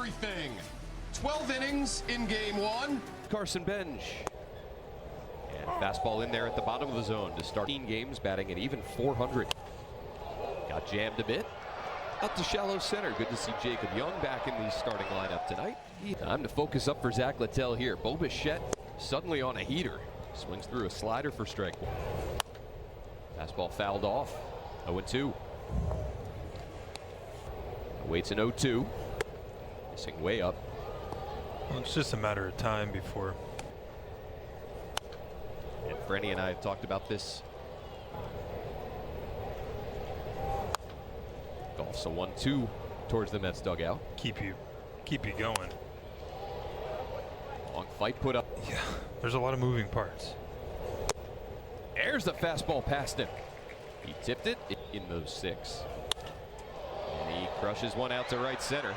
everything. 12 innings in game one. Carson Benj. And fastball in there at the bottom of the zone to start 15 games, batting at even 400. Got jammed a bit. Up to shallow center. Good to see Jacob Young back in the starting lineup tonight. Time to focus up for Zach Littell here. Bo Bichette suddenly on a heater. Swings through a slider for strike one. Fastball fouled off. 0-2. Waits an 0-2. Missing way up. Well, it's just a matter of time before. And Franny and I have talked about this. Golf's a 1-2 towards the Mets dugout. Keep you going. Long fight put up. Yeah, there's a lot of moving parts. There's the fastball past him. He tipped it in those 6. And he crushes one out to right center.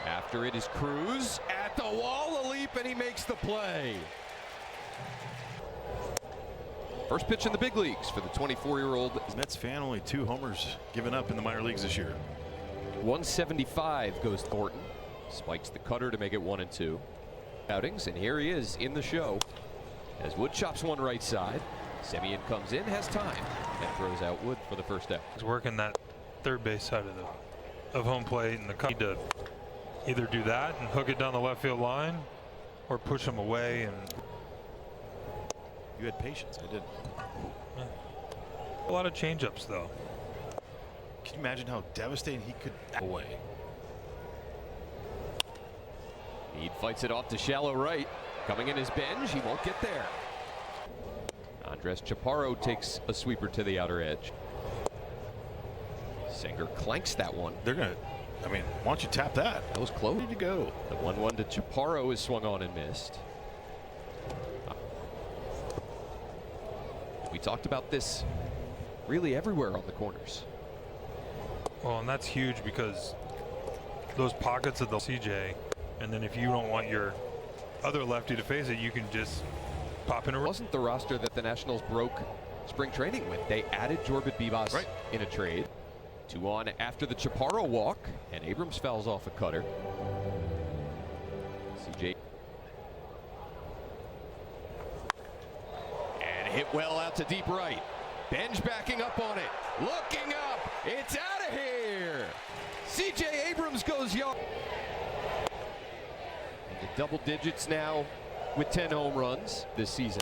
After it is Cruz at the wall, a leap, and he makes the play. First pitch in the big leagues for the 24-year-old. Mets fan, only 2 homers given up in the minor leagues this year. 175 goes Thornton. Spikes the cutter to make it 1-2. Outings, and here he is in the show. As Wood chops one right side. Semien comes in, has time, and throws out Wood for the first out. He's working that third base side of home plate, and the need to either do that and hook it down the left field line, or push him away. And you had patience. I didn't. Yeah. A lot of changeups, though. Can you imagine how devastating he could away? He fights it off to shallow right. Coming in his Benj, he won't get there. Andres Chaparro takes a sweeper to the outer edge. Singer clanks that one. They're gonna, I mean, why don't you tap that? That was close. Ready to go. The 1-1 to Chaparro is swung on and missed. We talked about this really everywhere on the corners. Well, and that's huge because those pockets of the CJ, and then if you don't want your other lefty to face it, you can just pop in a. It wasn't the roster that the Nationals broke spring training with. They added Jorbit Bibas in a trade. 2 on after the Chaparro walk, and Abrams fouls off a cutter. CJ. And hit well out to deep right. Benj backing up on it. Looking up. It's out of here. CJ Abrams goes yard. Into double digits now with 10 home runs this season.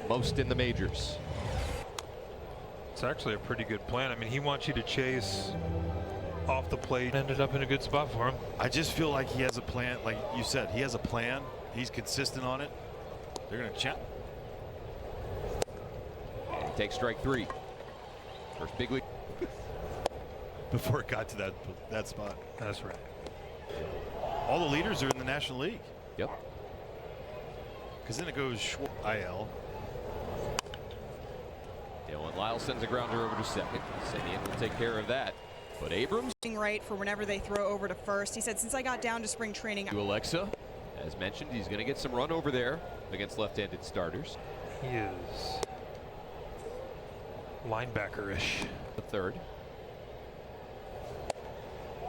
Most in the majors. It's actually a pretty good plan. I mean, he wants you to chase off the plate. Ended up in a good spot for him. I just feel like he has a plan. Like you said, he has a plan. He's consistent on it. They're going to chat. And he takes strike 3. First big league. Before it got to that spot. That's right. All the leaders are in the National League. Yep. Because then it goes IL. Dylan Lyle sends a grounder over to second. Semien will take care of that. But Abrams. Right for whenever they throw over to first. He said, since I got down to spring training. To Alexa. As mentioned, he's going to get some run over there against left-handed starters. He is linebacker-ish. The third.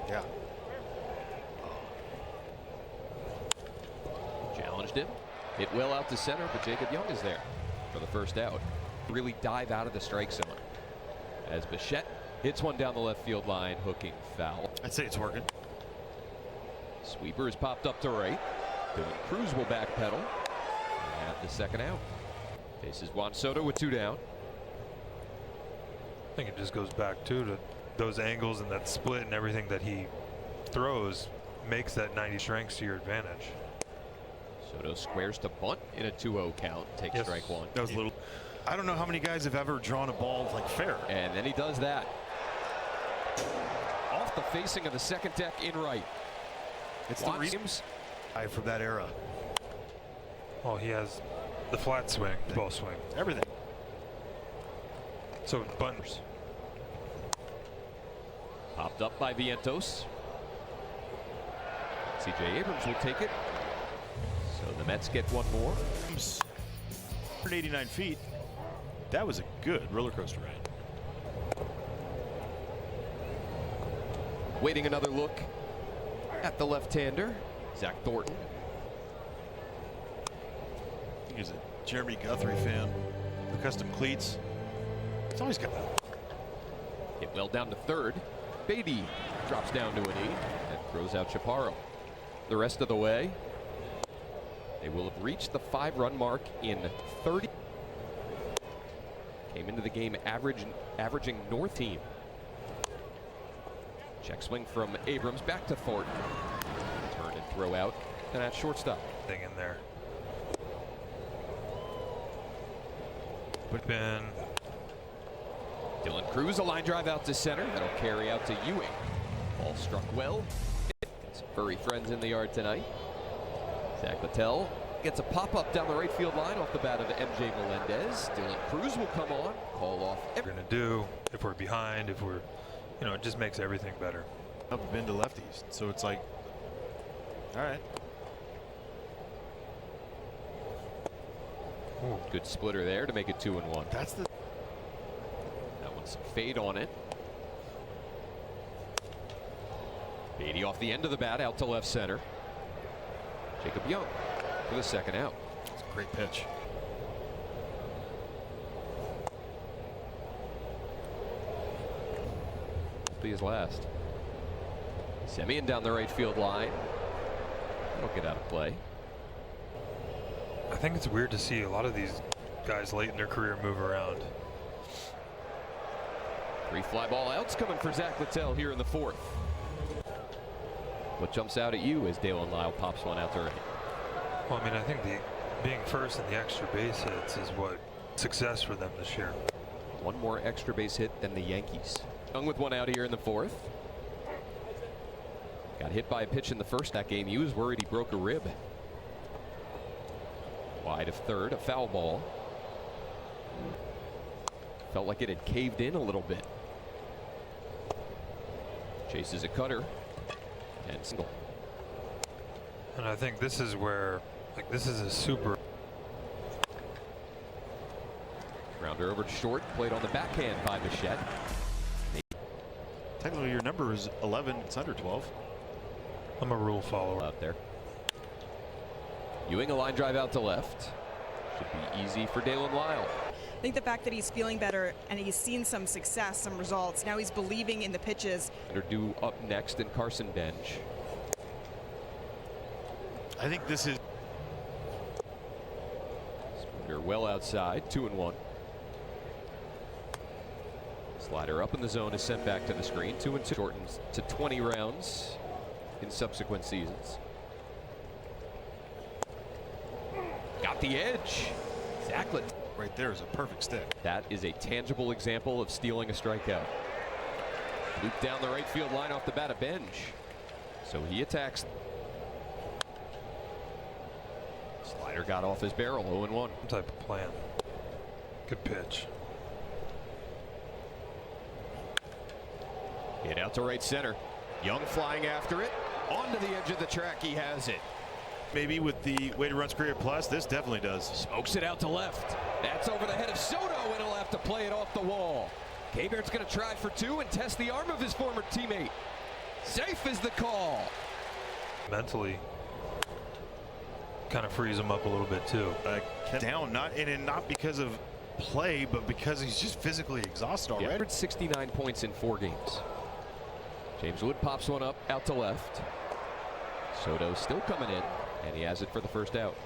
Yeah. Challenged him. Hit well out to center, but Jacob Young is there for the first out. Really dive out of the strike zone. As Bichette hits one down the left field line, hooking foul. I'd say it's working. Sweeper is popped up to right. Dylan Cruz will backpedal and have the second out. Faces Juan Soto with 2 down. I think it just goes back to those angles and that split and everything that he throws makes that 90 strengths to your advantage. Soto squares to bunt in a 2-0 count. Takes strike 1. That was a little. I don't know how many guys have ever drawn a ball like fair. And then he does that. Off the facing of the second deck in right. It's the Reams from that era. Oh, he has the flat swing, the ball swing, everything. So bunters. Popped up by Vientos. CJ Abrams will take it. So the Mets get one more. 189 feet. That was a good roller coaster ride. Waiting another look. at the left-hander, Zach Thornton. I think he's a Jeremy Guthrie fan. The custom cleats. It's always got that. Hit well down to third. Beatty drops down to a knee and throws out Chaparro. The rest of the way, they will have reached the 5-run mark in 30. Came into the game averaging north team. Check swing from Abrams back to Thornton. Turn and throw out, and at shortstop. Thing in there. Put Ben. Dylan Cruz, a line drive out to center. That'll carry out to Ewing. Ball struck well. Got some furry friends in the yard tonight. Zach Littell gets a pop-up down the right field line off the bat of MJ Melendez. Dylan Cruz will come on, call off. We're gonna do if we're behind, if we're, you know, it just makes everything better. Up been to lefties, so it's like, all right. Ooh. Good splitter there to make it 2-1. That's the. That one's fade on it. Beatty off the end of the bat out to left center. Jacob Young for the second out. It's a great pitch. Be his last. Semien down the right field line. That'll get out of play. I think it's weird to see a lot of these guys late in their career move around. 3 fly ball outs coming for Zach Littell here in the 4th. What jumps out at you as Dalen Lyle pops one out to right? Well, I mean, I think being first in the extra base hits is what success for them this year. One more extra base hit than the Yankees. Young with one out here in the 4th. Got hit by a pitch in the first that game. He was worried he broke a rib. Wide of third, a foul ball. Felt like it had caved in a little bit. Chases a cutter and single. And I think this is where, like, this is a super. Grounder over to short, played on the backhand by Bichette. Technically, your number is 11. It's under 12. I'm a rule follower out there. Ewing a line drive out to left. Should be easy for Dalen Lyle. I think the fact that he's feeling better and he's seen some success, some results, now he's believing in the pitches. They're due up next in Carson Bench. I think this is. They're well outside, 2-1. Slider up in the zone is sent back to the screen. 2-2. Shortens to 20 rounds in subsequent seasons. Got the edge. Zach Littell. Right there is a perfect stick. That is a tangible example of stealing a strikeout. Loop down the right field line off the bat of Bench. So he attacks. Slider got off his barrel, 0-1. type of plan. Good pitch. Hit out to right center. Young flying after it. Onto the edge of the track, he has it. Maybe with the way to run career plus, this definitely does. Smokes it out to left. That's over the head of Soto, and he'll have to play it off the wall. K-Bear's going to try for 2 and test the arm of his former teammate. Safe is the call. Mentally, kind of frees him up a little bit too. Down, not because of play, but because he's just physically exhausted already. 169 points in 4 games. James Wood pops one up out to left. Soto still coming in, and he has it for the first out.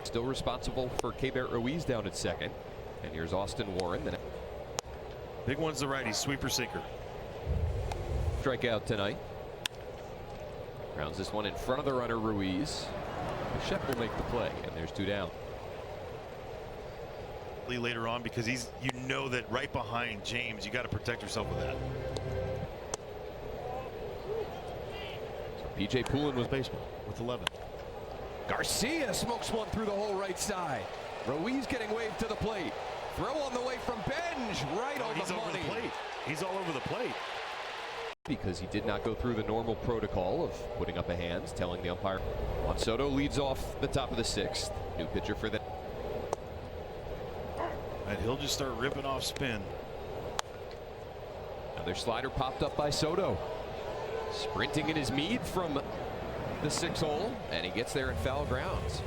Still responsible for K-Bear Ruiz down at second. And here's Austin Warren. Big one's the righty, sweeper sinker. Strikeout tonight. Rounds this one in front of the runner, Ruiz. Shep will make the play, and there's 2 down. Later on, because he's, you know that right behind James, you got to protect yourself with that. PJ Poulin was baseball with 11. Garcia smokes one through the whole right side. Ruiz getting waved to the plate. Throw on the way from Benj, right on the money. Over the plate. He's all over the plate. Because he did not go through the normal protocol of putting up a hands, telling the umpire. Juan Soto leads off the top of the 6th. New pitcher for the. And he'll just start ripping off spin. Another slider popped up by Soto. Sprinting in his mead from the 6 hole, and he gets there in foul grounds.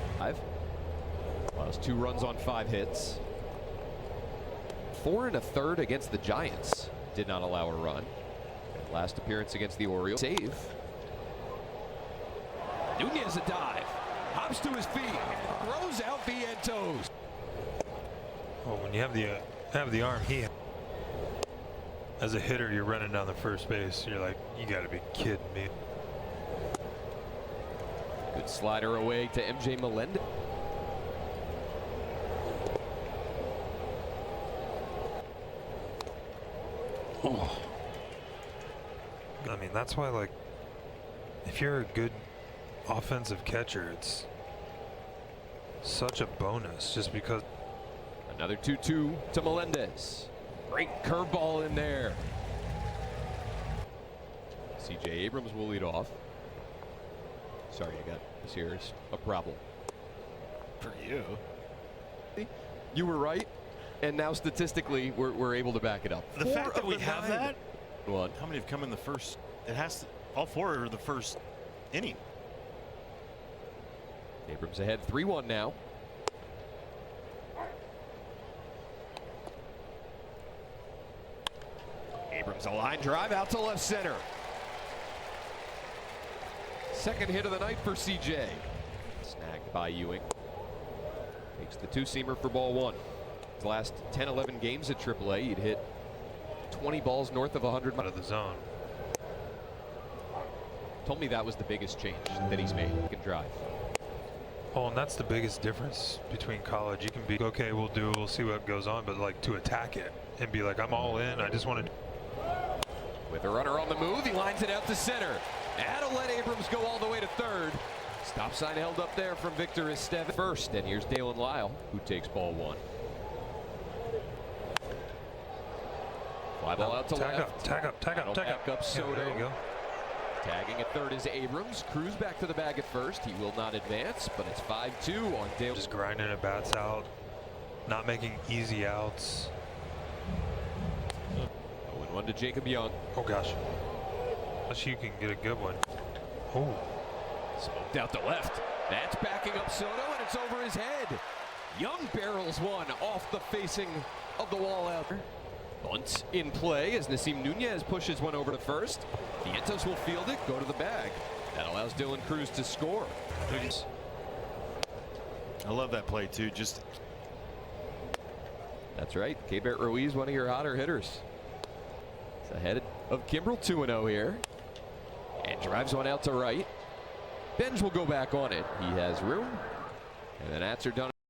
Allows 2 runs on 5 hits. 4 1/3 against the Giants. Did not allow a run. Last appearance against the Orioles. Save. Nunez a dive. Hops to his feet. Throws out Vientos. Oh, when you have the arm, as a hitter, you're running down the first base. You're like, you got to be kidding me. Good slider away to MJ Melendez. Oh. I mean, that's why, like, if you're a good offensive catcher, it's such a bonus just because. Another 2-2 to Melendez. Great curveball in there. CJ Abrams will lead off. Sorry, you got this here is a problem. For you. You were right, and now statistically we're able to back it up. The fact that we have that. One. How many have come in the first? It has to. All 4 are the first inning. Abrams ahead 3-1 now. Abrams a line drive out to left center. Second hit of the night for CJ. Snagged by Ewing. Takes the 2-seamer for ball 1. His last 10-11 games at AAA, he'd hit 20 balls north of 100 out of the zone. Told me that was the biggest change that he's made. He can drive. Oh, and that's the biggest difference between college. You can be okay, we'll see what goes on, but like to attack it and be like, I'm all in. I just want to. With a runner on the move, he lines it out to center. That'll let Abrams go all the way to third. Stop sign held up there from Victor Estevez first, and here's Dalen Lyle, who takes ball 1. Fly ball out to left. Tag up. Back up Soto. Yeah, there you go. Tagging at third is Abrams. Cruz back to the bag at first. He will not advance, but it's 5-2 on Dale. Just grinding at bats out, not making easy outs. 0-1 to Jacob Young. Oh gosh. Unless you can get a good one. Oh. Smoked out to left. That's backing up Soto, and it's over his head. Young barrels one off the facing of the wall out there. Bunt in play as Nasim Nunez pushes one over to first. Vientos will field it, go to the bag. That allows Dylan Cruz to score. I love that play too. Just. That's right. Keibert Ruiz, one of your hotter hitters. It's ahead of Kimbrel, 2-0 here. And drives one out to right. Benj will go back on it. He has room. And the Nats are done.